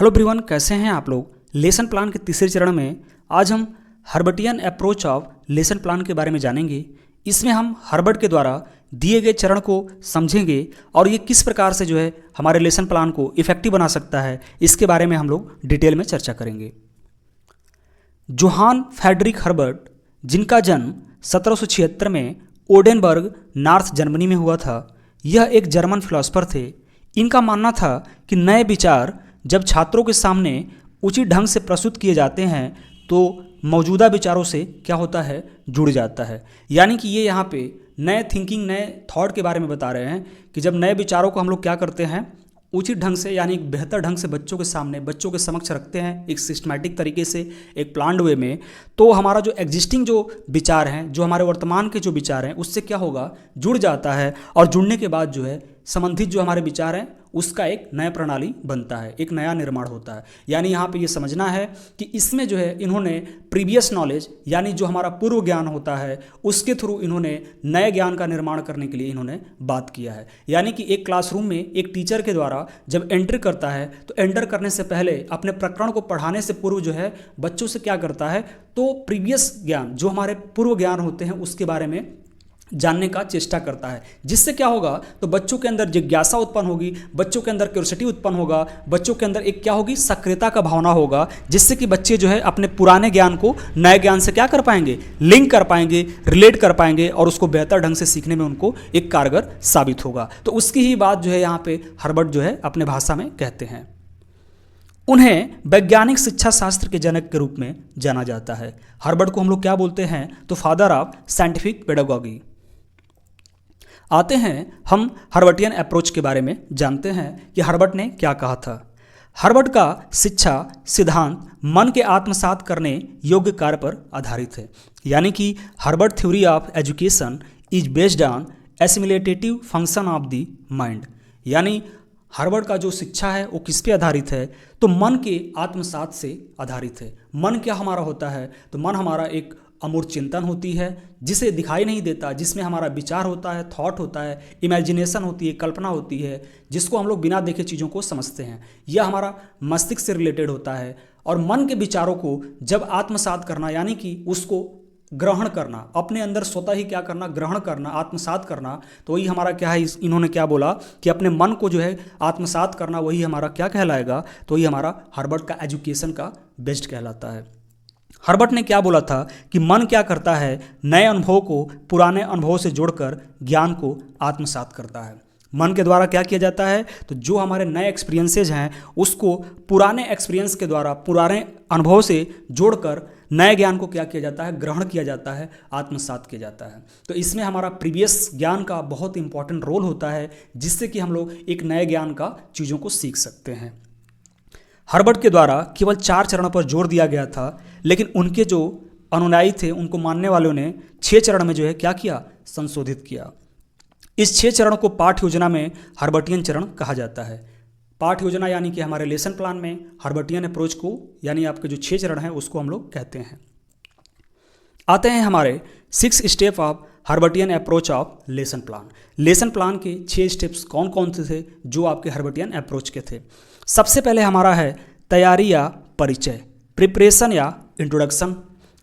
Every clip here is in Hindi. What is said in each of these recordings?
हेलो एवरीवन, कैसे हैं आप लोग। लेसन प्लान के तीसरे चरण में आज हम हर्बटियन अप्रोच ऑफ लेसन प्लान के बारे में जानेंगे। इसमें हम हर्बर्ट के द्वारा दिए गए चरण को समझेंगे और ये किस प्रकार से हमारे लेसन प्लान को इफेक्टिव बना सकता है, इसके बारे में हम लोग डिटेल में चर्चा करेंगे। जोहान फ्रेडरिक हर्बर्ट, जिनका जन्म 1776 में ओडेनबर्ग, नॉर्थ जर्मनी में हुआ था, यह एक जर्मन फिलोसोफर थे। इनका मानना था कि नए विचार जब छात्रों के सामने उचित ढंग से प्रस्तुत किए जाते हैं तो मौजूदा विचारों से क्या होता है, जुड़ जाता है। यानी कि ये यहाँ पे नए थिंकिंग, नए थॉट के बारे में बता रहे हैं कि जब नए विचारों को हम लोग क्या करते हैं, उचित ढंग से यानी एक बेहतर ढंग से बच्चों के सामने, बच्चों के समक्ष रखते हैं, एक सिस्टमैटिक तरीके से, एक प्लान्ड वे में, तो हमारा जो एग्जिस्टिंग जो विचार हैं, जो हमारे वर्तमान के जो विचार हैं, उससे क्या होगा, जुड़ जाता है। और जुड़ने के बाद संबंधित जो हमारे विचार हैं उसका एक नया प्रणाली बनता है, एक नया निर्माण होता है। यानी यहाँ पे ये समझना है कि इसमें इन्होंने प्रीवियस नॉलेज यानी जो हमारा पूर्व ज्ञान होता है उसके थ्रू इन्होंने नए ज्ञान का निर्माण करने के लिए इन्होंने बात किया है। यानी कि एक क्लासरूम में एक टीचर के द्वारा जब एंटर करता है तो एंटर करने से पहले अपने प्रकरण को पढ़ाने से पूर्व बच्चों से क्या करता है, तो प्रीवियस ज्ञान, जो हमारे पूर्व ज्ञान होते हैं उसके बारे में जानने का चेष्टा करता है। जिससे क्या होगा, तो बच्चों के अंदर जिज्ञासा उत्पन्न होगी, बच्चों के अंदर क्यूरियोसिटी उत्पन्न होगा, बच्चों के अंदर एक क्या होगी, सक्रियता का भावना होगा, जिससे कि बच्चे अपने पुराने ज्ञान को नए ज्ञान से क्या कर पाएंगे, लिंक कर पाएंगे, रिलेट कर पाएंगे और उसको बेहतर ढंग से सीखने में उनको एक कारगर साबित होगा। तो उसकी ही बात यहाँ पे हर्बर्ट अपने भाषा में कहते हैं। उन्हें वैज्ञानिक शिक्षा शास्त्र के जनक के रूप में जाना जाता है। हर्बर्ट को हम लोग क्या बोलते हैं, तो फादर ऑफ साइंटिफिक पेडागॉजी। आते हैं हम हर्बर्टियन अप्रोच के बारे में जानते हैं कि हर्बर्ट ने क्या कहा था। हर्बर्ट का शिक्षा सिद्धांत मन के आत्मसात करने योग्य कार्य पर आधारित है। यानी कि Herbart theory of education is based on assimilative function of the mind. यानी हर्बर्ट का जो शिक्षा है वो किस पे आधारित है, तो मन के आत्मसात से आधारित है। मन क्या हमारा होता है, तो मन हमारा एक अमूर्त चिंतन होती है जिसे दिखाई नहीं देता, जिसमें हमारा विचार होता है, थॉट होता है, इमेजिनेशन होती है, कल्पना होती है, जिसको हम लोग बिना देखे चीज़ों को समझते हैं। यह हमारा मस्तिष्क से रिलेटेड होता है। और मन के विचारों को जब आत्मसात करना यानी कि उसको ग्रहण करना, अपने अंदर स्वतः ही क्या करना, ग्रहण करना, आत्मसात करना, तो वही हमारा क्या है, इन्होंने क्या बोला कि अपने मन को आत्मसात करना, वही हमारा क्या कहलाएगा, तो वही हमारा हर्बर्ट का एजुकेशन का बेस्ट कहलाता है। हर्बर्ट ने क्या बोला था कि मन क्या करता है, नए अनुभव को पुराने अनुभव से जोड़कर ज्ञान को आत्मसात करता है। मन के द्वारा क्या किया जाता है, तो जो हमारे नए एक्सपीरियंसेज हैं उसको पुराने एक्सपीरियंस के द्वारा, पुराने अनुभव से जोड़कर नए ज्ञान को क्या किया जाता है, ग्रहण किया जाता है, आत्मसात किया जाता है। तो इसमें हमारा प्रीवियस ज्ञान का बहुत इंपॉर्टेंट रोल होता है, जिससे कि हम लोग एक नए ज्ञान का चीज़ों को सीख सकते हैं। हर्बर्ट के द्वारा केवल 4 चरणों पर जोर दिया गया था, लेकिन उनके जो अनुयायी थे, उनको मानने वालों ने 6 चरण में क्या किया, संशोधित किया। इस 6 चरणों को पाठ योजना में हर्बर्टियन चरण कहा जाता है। पाठ योजना यानी कि हमारे लेसन प्लान में हर्बर्टियन अप्रोच को, यानी आपके जो 6 चरण हैं उसको हम लोग कहते हैं। आते हैं हमारे 6 step of Herbartian approach of lesson plan. Lesson plan के 6 स्टेप्स कौन कौन से थे जो आपके हर्बर्टियन अप्रोच के थे। सबसे पहले हमारा है तैयारी या परिचय, प्रिपरेशन या इंट्रोडक्शन।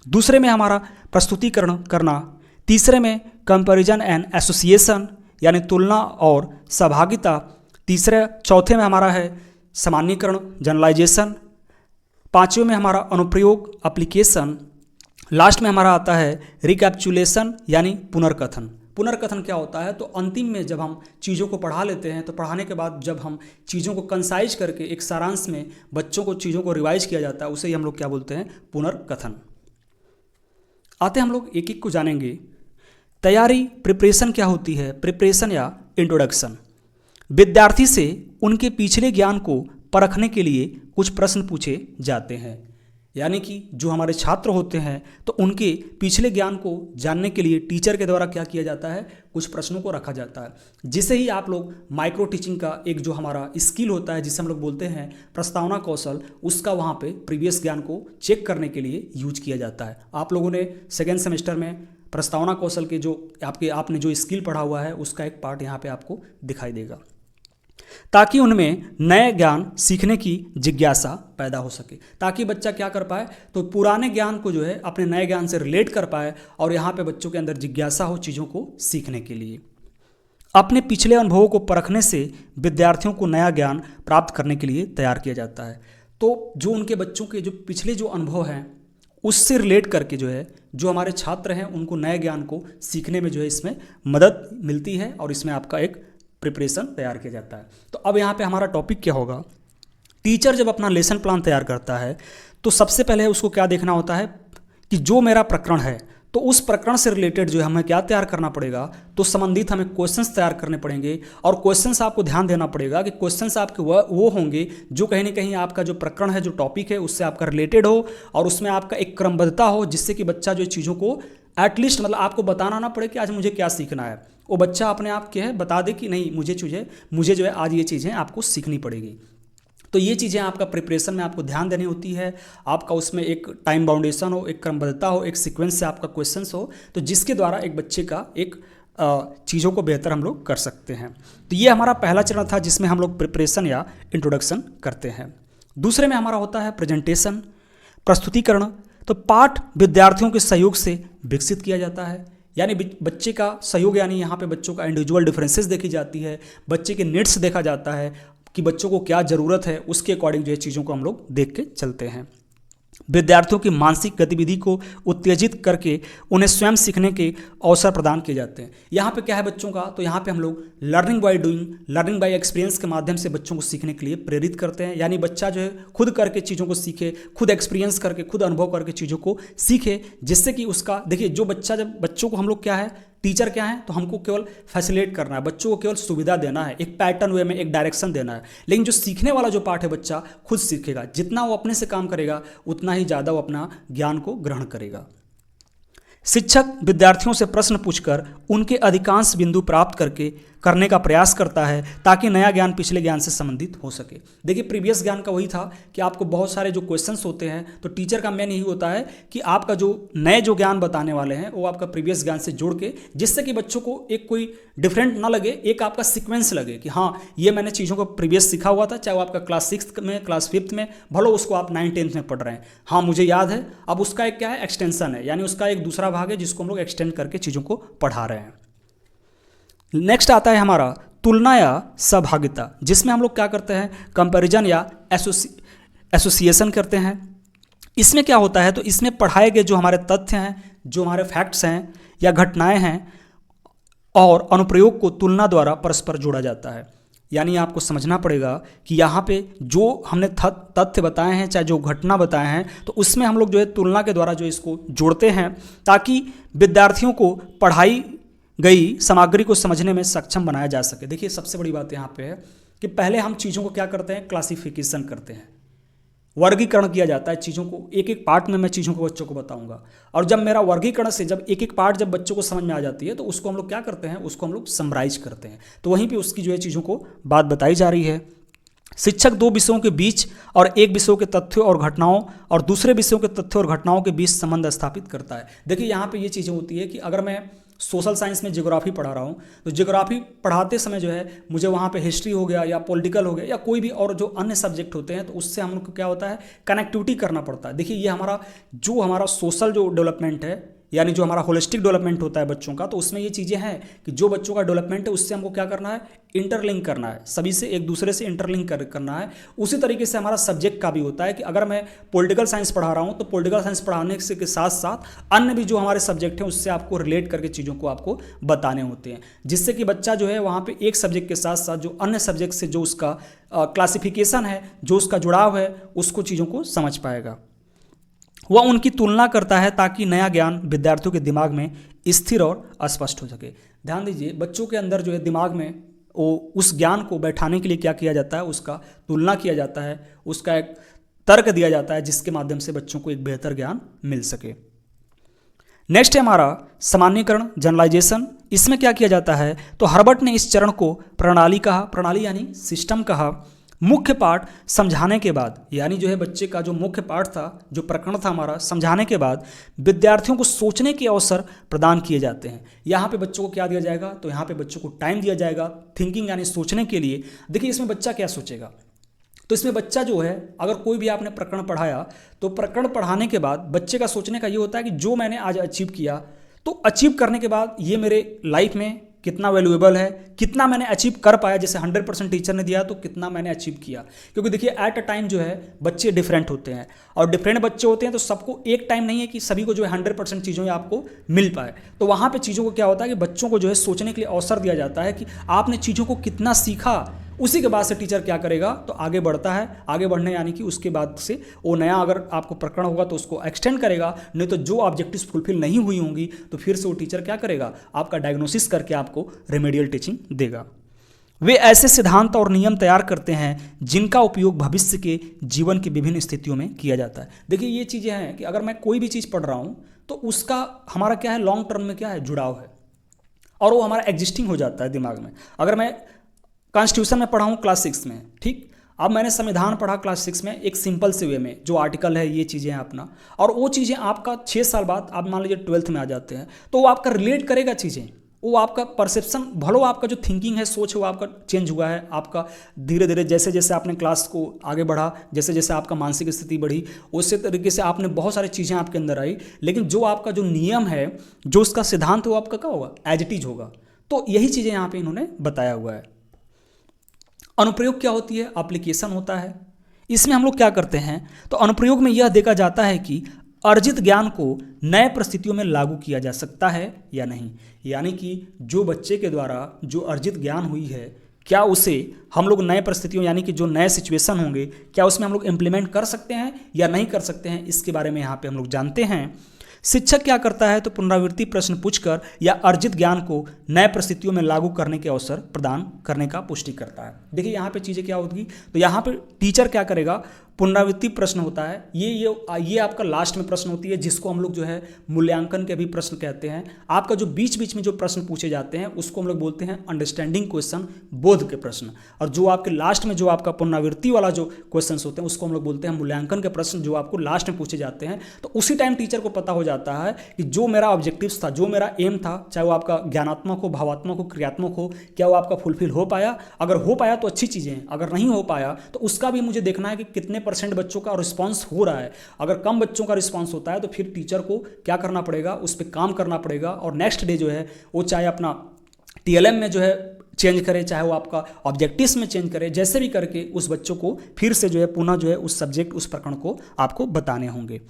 दूसरे में हमारा प्रस्तुतिकरण करना। तीसरे में कंपैरिजन एंड एसोसिएशन यानी तुलना और सहभागिता। चौथे में हमारा है सामान्यीकरण, जनरलाइजेशन। 5वें में हमारा अनुप्रयोग, एप्लीकेशन। लास्ट में हमारा आता है रिकैप्चुलेशन यानी पुनर्कथन। पुनर्कथन क्या होता है, तो अंतिम में जब हम चीज़ों को पढ़ा लेते हैं, तो पढ़ाने के बाद जब हम चीज़ों को कंसाइज करके एक सारांश में बच्चों को चीज़ों को रिवाइज किया जाता है, उसे ही हम लोग क्या बोलते हैं, पुनर्कथन। आते हम लोग एक एक को जानेंगे। तैयारी, प्रिपरेशन क्या होती है, प्रिपरेशन या इंट्रोडक्शन। विद्यार्थी से उनके पिछले ज्ञान को परखने के लिए कुछ प्रश्न पूछे जाते हैं। यानी कि जो हमारे छात्र होते हैं तो उनके पिछले ज्ञान को जानने के लिए टीचर के द्वारा क्या किया जाता है, कुछ प्रश्नों को रखा जाता है, जिसे ही आप लोग माइक्रो टीचिंग का एक जो हमारा स्किल होता है, जिसे हम लोग बोलते हैं प्रस्तावना कौशल, उसका वहाँ पे प्रीवियस ज्ञान को चेक करने के लिए यूज किया जाता है। आप लोगों ने 2nd सेमेस्टर में प्रस्तावना कौशल के जो आपने जो स्किल पढ़ा हुआ है उसका एक पार्ट यहाँ पे आपको दिखाई देगा। ताकि उनमें नए ज्ञान सीखने की जिज्ञासा पैदा हो सके, ताकि बच्चा क्या कर पाए, तो पुराने ज्ञान को जो है अपने नए ज्ञान से रिलेट कर पाए और यहाँ पे बच्चों के अंदर जिज्ञासा हो चीज़ों को सीखने के लिए। अपने पिछले अनुभवों को परखने से विद्यार्थियों को नया ज्ञान प्राप्त करने के लिए तैयार किया जाता है। तो जो उनके बच्चों के जो पिछले जो अनुभव हैं उससे रिलेट करके जो है जो हमारे छात्र हैं उनको नए ज्ञान को सीखने में जो है इसमें मदद मिलती है और इसमें आपका एक प्रिपरेशन तैयार किया जाता है। तो अब यहाँ पे हमारा टॉपिक क्या होगा, टीचर जब अपना लेसन प्लान तैयार करता है तो सबसे पहले उसको क्या देखना होता है कि जो मेरा प्रकरण है तो उस प्रकरण से रिलेटेड जो है हमें क्या तैयार करना पड़ेगा, तो संबंधित हमें क्वेश्चंस तैयार करने पड़ेंगे। और क्वेश्चंस आपको ध्यान देना पड़ेगा कि क्वेश्चंस आपके वो होंगे जो कहीं ना कहीं आपका जो प्रकरण है, जो टॉपिक है, उससे आपका रिलेटेड हो और उसमें आपका एक क्रमबद्धता हो, जिससे कि बच्चा जो चीज़ों को एटलीस्ट मतलब आपको बताना ना पड़े कि आज मुझे क्या सीखना है, वो बच्चा अपने आप क्या है बता दे कि नहीं मुझे जो है आज ये चीज़ें आपको सीखनी पड़ेगी। तो ये चीज़ें आपका प्रिपरेशन में आपको ध्यान देनी होती है। आपका उसमें एक टाइम बाउंडेशन हो, एक क्रमबद्धता हो, एक सीक्वेंस से आपका क्वेश्चंस हो, तो जिसके द्वारा एक बच्चे का एक चीज़ों को बेहतर हम लोग कर सकते हैं। तो ये हमारा पहला चरण था जिसमें हम लोग प्रिपरेशन या इंट्रोडक्शन करते हैं। दूसरे में हमारा होता है प्रेजेंटेशन, प्रस्तुतिकरण। तो पाठ विद्यार्थियों के सहयोग से विकसित किया जाता है, यानी बच्चे का सहयोग, यानी यहाँ पे बच्चों का इंडिविजुअल डिफरेंसेस देखी जाती है, बच्चे के नीड्स देखा जाता है कि बच्चों को क्या ज़रूरत है, उसके अकॉर्डिंग जो है चीज़ों को हम लोग देख के चलते हैं। विद्यार्थियों की मानसिक गतिविधि को उत्तेजित करके उन्हें स्वयं सीखने के अवसर प्रदान किए जाते हैं। यहाँ पे क्या है बच्चों का, तो यहाँ पे हम लोग learning by doing, learning by experience के माध्यम से बच्चों को सीखने के लिए प्रेरित करते हैं। यानी बच्चा जो है खुद करके चीज़ों को सीखे, खुद एक्सपीरियंस करके, खुद अनुभव करके चीज़ों को सीखे, जिससे कि उसका देखिए जो बच्चा, जब बच्चों को हम लोग क्या है, टीचर क्या है, तो हमको केवल फैसिलिटेट करना है, बच्चों को केवल सुविधा देना है, एक पैटर्न वे में एक डायरेक्शन देना है। लेकिन जो सीखने वाला जो पार्ट है बच्चा खुद सीखेगा, जितना वो अपने से काम करेगा उतना ही ज़्यादा वो अपना ज्ञान को ग्रहण करेगा। शिक्षक विद्यार्थियों से प्रश्न पूछकर उनके अधिकांश बिंदु प्राप्त करने का प्रयास करता है ताकि नया ज्ञान पिछले ज्ञान से संबंधित हो सके। देखिए प्रीवियस ज्ञान का वही था कि आपको बहुत सारे जो क्वेश्चंस होते हैं, तो टीचर का मेन यही होता है कि आपका जो नए जो ज्ञान बताने वाले हैं वो आपका प्रीवियस ज्ञान से जोड़ के, जिससे कि बच्चों को एक कोई डिफरेंट ना लगे, एक आपका सिक्वेंस लगे कि हाँ ये मैंने चीज़ों को प्रीवियस सीखा हुआ था, चाहे वो आपका क्लास 6 में, क्लास 5 में, भलो उसको आप 9-10 में पढ़ रहे हैं, हाँ मुझे याद है। अब उसका एक क्या है, एक्सटेंशन है, यानी उसका एक दूसरा भाग है जिसको हम लोग एक्सटेंड करके चीज़ों को पढ़ा रहे हैं। नेक्स्ट आता है हमारा तुलना या सहभागिता, जिसमें हम लोग क्या करते हैं, कंपैरिजन या एसोसिएशन करते हैं। इसमें क्या होता है, तो इसमें पढ़ाए गए जो हमारे तथ्य हैं, जो हमारे फैक्ट्स हैं या घटनाएं हैं और अनुप्रयोग को तुलना द्वारा परस्पर जोड़ा जाता है। यानी आपको समझना पड़ेगा कि यहाँ पे जो हमने तथ्य बताए हैं, चाहे जो घटना बताए हैं, तो उसमें हम लोग जो है तुलना के द्वारा जो इसको जोड़ते हैं ताकि विद्यार्थियों को पढ़ाई गई सामग्री को समझने में सक्षम बनाया जा सके। देखिए सबसे बड़ी बात यहाँ पे है कि पहले हम चीज़ों को क्या करते हैं, क्लासिफिकेशन करते हैं, वर्गीकरण किया जाता है चीज़ों को। एक एक पार्ट में मैं चीज़ों को बच्चों को बताऊंगा, और जब मेरा वर्गीकरण से जब एक एक पार्ट जब बच्चों को समझ में आ जाती है तो उसको हम लोग क्या करते हैं, उसको हम लोग समराइज करते हैं। तो वहीं पे उसकी जो है चीज़ों को बात बताई जा रही है। शिक्षक दो विषयों के बीच और एक विषयों के तथ्यों और घटनाओं और दूसरे विषयों के तथ्यों और घटनाओं के बीच संबंध स्थापित करता है। देखिए यहाँ पे ये चीज़ें होती है कि अगर मैं सोशल साइंस में ज्योग्राफी पढ़ा रहा हूँ, तो ज्योग्राफी पढ़ाते समय जो है मुझे वहाँ पे हिस्ट्री हो गया या पॉलिटिकल हो गया या कोई भी और जो अन्य सब्जेक्ट होते हैं, तो उससे हम लोग को क्या होता है, कनेक्टिविटी करना पड़ता है। देखिए ये हमारा सोशल जो डेवलपमेंट है, यानी जो हमारा होलिस्टिक डेवलपमेंट होता है बच्चों का, तो उसमें ये चीज़ें हैं कि जो बच्चों का डेवलपमेंट है उससे हमको क्या करना है, इंटरलिंक करना है, सभी से एक दूसरे से इंटरलिंक करना है। उसी तरीके से हमारा सब्जेक्ट का भी होता है कि अगर मैं पॉलिटिकल साइंस पढ़ा रहा हूँ तो पॉलिटिकल साइंस पढ़ाने के साथ साथ अन्य भी जो हमारे सब्जेक्ट हैं उससे आपको रिलेट करके चीज़ों को आपको बताने होते हैं, जिससे कि बच्चा जो है वहाँ पर एक सब्जेक्ट के साथ साथ जो अन्य सब्जेक्ट से जो उसका क्लासिफिकेशन है, जो उसका जुड़ाव है, उसको चीज़ों को समझ पाएगा। वह उनकी तुलना करता है ताकि नया ज्ञान विद्यार्थियों के दिमाग में स्थिर और स्पष्ट हो सके। ध्यान दीजिए बच्चों के अंदर जो है दिमाग में वो उस ज्ञान को बैठाने के लिए क्या किया जाता है, उसका तुलना किया जाता है, उसका एक तर्क दिया जाता है जिसके माध्यम से बच्चों को एक बेहतर ज्ञान मिल सके। नेक्स्ट है हमारा सामान्यीकरण, जनरलाइजेशन। इसमें क्या किया जाता है, तो हर्बर्ट ने इस चरण को प्रणाली कहा, प्रणाली यानी सिस्टम कहा। मुख्य पाठ समझाने के बाद, यानी जो है बच्चे का जो मुख्य पाठ था, जो प्रकरण था हमारा, समझाने के बाद विद्यार्थियों को सोचने के अवसर प्रदान किए जाते हैं। यहाँ पे बच्चों को क्या दिया जाएगा, तो यहाँ पे बच्चों को टाइम दिया जाएगा थिंकिंग यानी सोचने के लिए। देखिए इसमें बच्चा क्या सोचेगा, तो इसमें बच्चा जो है, अगर कोई भी आपने प्रकरण पढ़ाया तो प्रकरण पढ़ाने के बाद बच्चे का सोचने का ये होता है कि जो मैंने आज अचीव किया, तो अचीव करने के बाद ये मेरे लाइफ में कितना वैल्यूएबल है, कितना मैंने अचीव कर पाया। जैसे 100% टीचर ने दिया तो कितना मैंने अचीव किया, क्योंकि देखिए एट अ टाइम जो है बच्चे डिफरेंट होते हैं और डिफरेंट बच्चे होते हैं, तो सबको एक टाइम नहीं है कि सभी को जो है 100% चीज़ों आपको मिल पाए। तो वहाँ पे चीज़ों को क्या होता है कि बच्चों को जो है सोचने के लिए अवसर दिया जाता है कि आपने चीज़ों को कितना सीखा। उसी के बाद से टीचर क्या करेगा, तो आगे बढ़ता है, आगे बढ़ने यानी कि उसके बाद से वो नया अगर आपको प्रकरण होगा तो उसको एक्सटेंड करेगा, नहीं तो जो ऑब्जेक्टिव्स फुलफिल नहीं हुई होंगी तो फिर से वो टीचर क्या करेगा, आपका डायग्नोसिस करके आपको रेमेडियल टीचिंग देगा। वे ऐसे सिद्धांत और नियम तैयार करते हैं जिनका उपयोग भविष्य के जीवन की विभिन्न स्थितियों में किया जाता है। देखिए ये चीज़ें हैं कि अगर मैं कोई भी चीज़ पढ़ रहा हूँ तो उसका हमारा क्या है, लॉन्ग टर्म में क्या है, जुड़ाव है, और वो हमारा एग्जिस्टिंग हो जाता है दिमाग में। अगर मैं कॉन्स्टिट्यूशन में पढ़ा हूँ क्लास 6 में, ठीक, अब मैंने संविधान पढ़ा क्लास 6 में एक सिंपल से वे में, जो आर्टिकल है ये चीज़ें हैं अपना, और वो चीज़ें आपका 6 साल बाद आप मान लीजिए 12th में आ जाते हैं तो वो आपका रिलेट करेगा चीज़ें, वो आपका परसेप्शन, भलो आपका जो थिंकिंग है, सोच है, वो आपका चेंज हुआ है। आपका धीरे धीरे जैसे जैसे आपने क्लास को आगे बढ़ा, जैसे जैसे आपका मानसिक स्थिति बढ़ी, उसी तरीके से आपने बहुत सारी चीज़ें आपके अंदर आई, लेकिन जो आपका जो नियम है, जो उसका सिद्धांत है, वो आपका क्या होगा, एज इट इज होगा। तो यही चीज़ें यहाँ पे इन्होंने बताया हुआ है। अनुप्रयोग क्या होती है, एप्लीकेशन होता है। इसमें हम लोग क्या करते हैं, तो अनुप्रयोग में यह देखा जाता है कि अर्जित ज्ञान को नए परिस्थितियों में लागू किया जा सकता है या नहीं, यानी कि जो बच्चे के द्वारा जो अर्जित ज्ञान हुई है, क्या उसे हम लोग नए परिस्थितियों यानी कि जो नए सिचुएशन होंगे, क्या उसमें हम लोग इम्प्लीमेंट कर सकते हैं या नहीं कर सकते हैं, इसके बारे में यहाँ पे हम लोग जानते हैं। शिक्षक क्या करता है, तो पुनरावृत्ति प्रश्न पूछकर या अर्जित ज्ञान को नए परिस्थितियों में लागू करने के अवसर प्रदान करने का पुष्टि करता है। देखिए यहाँ पे चीज़ें क्या होगी, तो यहाँ पे टीचर क्या करेगा, पुनरावृत्ति प्रश्न होता है, ये आपका लास्ट में प्रश्न होती है, जिसको हम लोग जो है मूल्यांकन के भी प्रश्न कहते हैं। आपका जो बीच बीच में जो प्रश्न पूछे जाते हैं उसको हम लोग बोलते हैं अंडरस्टैंडिंग क्वेश्चन, बोध के प्रश्न, और जो आपके लास्ट में जो आपका पुनरावृत्ति वाला जो क्वेश्चन होते हैं उसको हम लोग बोलते हैं मूल्यांकन के प्रश्न, जो आपको लास्ट में पूछे जाते हैं। तो उसी टाइम टीचर को पता हो जाता है कि जो मेरा ऑब्जेक्टिव्स था, जो मेरा एम था, चाहे वो आपका ज्ञानात्मक हो, भावात्मक हो, क्रियात्मक हो, क्या वो आपका फुलफिल हो पाया। अगर हो पाया तो अच्छी चीज़ें हैं, अगर नहीं हो पाया तो उसका भी मुझे देखना है कि कितने % बच्चों का रिस्पांस हो रहा है। अगर कम बच्चों का रिस्पांस होता है तो फिर टीचर को क्या करना पड़ेगा, उस पर काम करना पड़ेगा, और नेक्स्ट डे जो है वो चाहे अपना TLM में जो है चेंज करे, चाहे वो आपका ऑब्जेक्टिव्स में चेंज करे, जैसे भी करके उस बच्चों को फिर से जो है पुनः जो है उस सब्जेक्ट, उस प्रकरण को आपको बताने होंगे।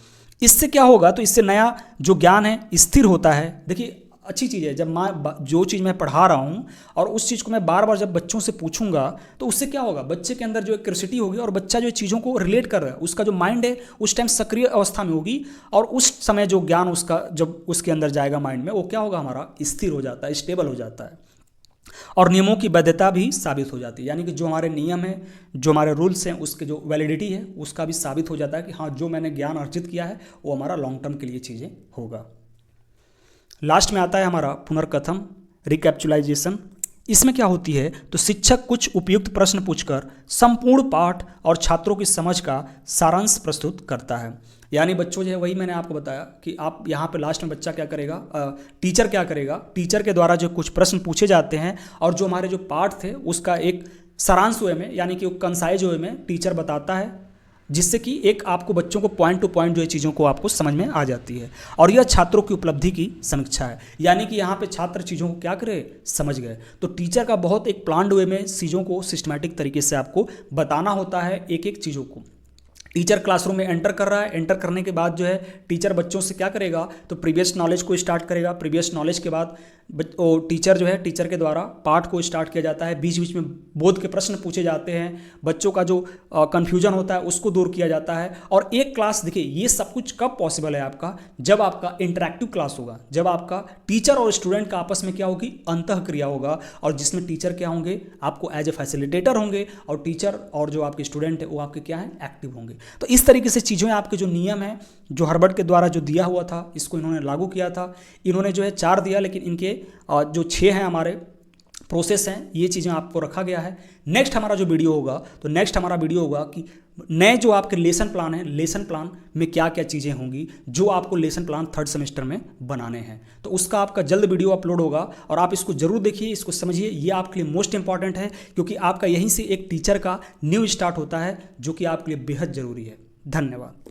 इससे क्या होगा, तो इससे नया जो ज्ञान है स्थिर होता है। देखिए अच्छी चीज़ है, जब मैं जो चीज़ मैं पढ़ा रहा हूँ और उस चीज़ को मैं बार बार जब बच्चों से पूछूंगा तो उससे क्या होगा, बच्चे के अंदर जो एक क्यूरियोसिटी होगी और बच्चा जो चीज़ों को रिलेट कर रहा है, उसका जो माइंड है उस टाइम सक्रिय अवस्था में होगी, और उस समय जो ज्ञान उसका जब उसके अंदर जाएगा माइंड में, वो क्या होगा, हमारा स्थिर हो जाता है, स्टेबल हो जाता है, और नियमों की वैधता भी साबित हो जाती है। यानी कि जो हमारे नियम हैं, जो हमारे रूल्स हैं, उसके जो वैलिडिटी है उसका भी साबित हो जाता है कि हाँ, जो मैंने ज्ञान अर्जित किया है वो हमारा लॉन्ग टर्म के लिए चीज़ें होगा। लास्ट में आता है हमारा पुनर्कथन, रिकैप्चुलाइजेशन। इसमें क्या होती है, तो शिक्षक कुछ उपयुक्त प्रश्न पूछकर संपूर्ण पाठ और छात्रों की समझ का सारांश प्रस्तुत करता है। यानी बच्चों जो है, वही मैंने आपको बताया कि आप यहाँ पे लास्ट में बच्चा क्या करेगा, टीचर क्या करेगा, टीचर के द्वारा जो कुछ प्रश्न पूछे जाते हैं और जो हमारे जो पाठ थे उसका एक सारांश वे में, यानी कि कंसाइज वे में टीचर बताता है, जिससे कि एक आपको बच्चों को पॉइंट टू पॉइंट जो है चीज़ों को आपको समझ में आ जाती है। और यह छात्रों की उपलब्धि की समीक्षा है, यानी कि यहाँ पे छात्र चीज़ों को क्या करे, समझ गए। तो टीचर का बहुत एक प्लान्ड वे में चीज़ों को सिस्टमैटिक तरीके से आपको बताना होता है, एक एक चीज़ों को। टीचर क्लासरूम में एंटर कर रहा है, एंटर करने के बाद जो है टीचर बच्चों से क्या करेगा, तो प्रीवियस नॉलेज को स्टार्ट करेगा। प्रीवियस नॉलेज के बाद टीचर जो है, टीचर के द्वारा पाठ को स्टार्ट किया जाता है, बीच बीच में बोध के प्रश्न पूछे जाते हैं, बच्चों का जो कन्फ्यूजन होता है उसको दूर किया जाता है। और एक क्लास, देखिए ये सब कुछ कब पॉसिबल है आपका, जब आपका इंटरैक्टिव क्लास होगा, जब आपका टीचर और स्टूडेंट का आपस में क्या होगी, अंतः क्रिया होगा, और जिसमें टीचर क्या होंगे, आपको एज ए फैसिलिटेटर होंगे, और टीचर और जो आपके स्टूडेंट है वो आपके क्या है, एक्टिव होंगे। तो इस तरीके से चीज़ें आपके जो नियम है, जो हर्बर्ट के द्वारा जो दिया हुआ था, इसको इन्होंने लागू किया था। इन्होंने जो है 4 दिया, लेकिन इनके जो 6 हैं हमारे प्रोसेस हैं, ये चीज़ें आपको रखा गया है। नेक्स्ट हमारा जो वीडियो होगा, तो नेक्स्ट हमारा वीडियो होगा कि नए जो आपके लेसन प्लान है, लेसन प्लान में क्या क्या चीज़ें होंगी जो आपको लेसन प्लान थर्ड सेमेस्टर में बनाने हैं। तो उसका आपका जल्द वीडियो अपलोड होगा और आप इसको जरूर देखिए, इसको समझिए, ये आपके लिए मोस्ट इंपॉर्टेंट है क्योंकि आपका यहीं से एक टीचर का न्यू स्टार्ट होता है जो कि आपके लिए बेहद ज़रूरी है। धन्यवाद।